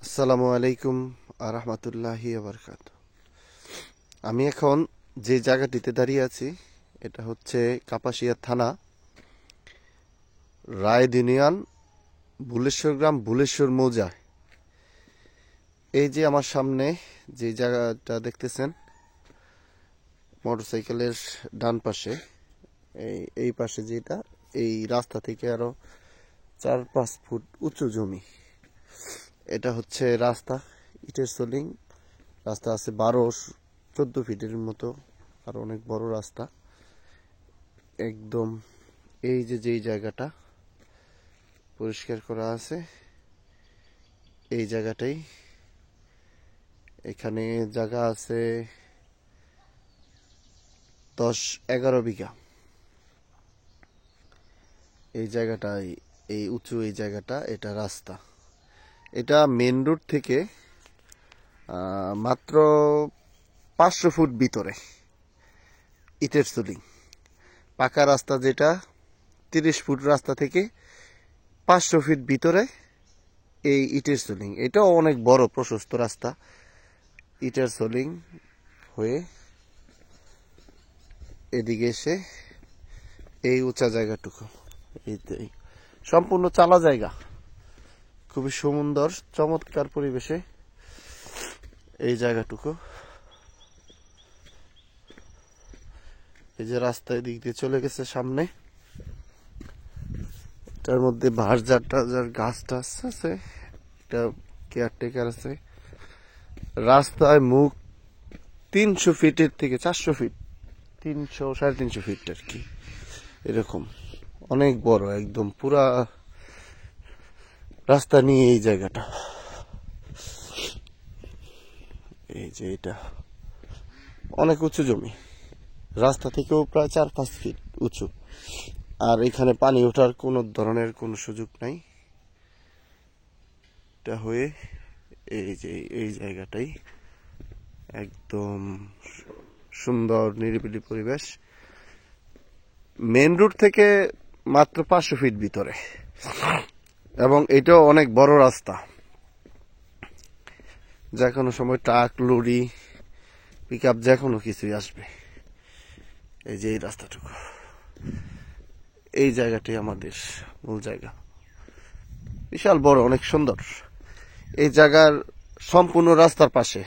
আসসালামু আলাইকুম আরহামতুল্লাহি বারকাত। আমি এখন যে জায়গাটিতে দাঁড়িয়ে আছি এটা হচ্ছে কাপাসিয়া থানা, রায়দ ইউনিয়ন, বুলেশ্বর গ্রাম, বুলেশ্বর মৌজা। এই যে আমার সামনে যে জায়গাটা দেখতেছেন, মোটরসাইকেলের ডান পাশে, এই পাশে যেটা, এই রাস্তা থেকে আরো 4-5 ফুট উঁচু জমি। এটা হচ্ছে রাস্তা, ইটের সোলিং রাস্তা আছে 12-14 ফিটের মতো, আর অনেক বড় রাস্তা। একদম এই যে যেই জায়গাটা পরিষ্কার করা আছে এই জায়গাটাই, এখানে জায়গা আছে 10-11 বিঘা। এই জায়গাটাই, এই উঁচু এই জায়গাটা, এটা রাস্তা। এটা মেন রোড থেকে মাত্র 500 ফুট ভিতরে ইটের সোলিং। পাকা রাস্তা যেটা 30 ফুট রাস্তা থেকে 500 ফিট ভিতরে এই ইটের সোলিং। এটাও অনেক বড় প্রশস্ত রাস্তা। ইটের সোলিং হয়ে এদিকে এসে এই উঁচা জায়গাটুকু, এই সম্পূর্ণ চালা জায়গা, খুবই সুন্দর চমৎকার পরিবেশে এই জায়গাটুকু। এই যে রাস্তা এদিক দিয়ে চলে গেছে সামনে, এটার মধ্যে ভারজার টারজার গাছ টাছ আছে, এটা কেয়ারটেকার আছে। রাস্তায় মুখ 300 ফিটের থেকে 400 ফিট, 300-350 ফিট আর কি, এরকম অনেক বড়, একদম পুরা রাস্তা নিয়ে এই জায়গাটা। এই যে এটা অনেক উঁচু জমি, রাস্তা থেকেও প্রায় 4-5 ফিট উঁচু, আর এখানে পানি ওঠার কোন ধরনের কোনো সুযোগ নাই। এটা হয়ে এই যে এই জায়গাটাই একদম সুন্দর নিরিবিলি পরিবেশ, মেন রোড থেকে মাত্র 500 ফিট ভিতরে, এবং এটাও অনেক বড় রাস্তা। যে কোনো সময় ট্রাক, লরি, পিক আপ, যে কোনো কিছুই আসবে। এই যে এই রাস্তাটুকু, এই জায়গাটাই আমাদের মূল জায়গা, বিশাল বড়, অনেক সুন্দর। এই জায়গার সম্পূর্ণ রাস্তার পাশে,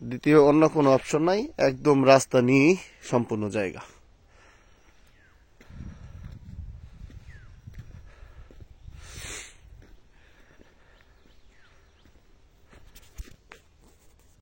দ্বিতীয় অন্য কোনো অপশন নাই, একদম রাস্তা নিয়েই সম্পূর্ণ জায়গা।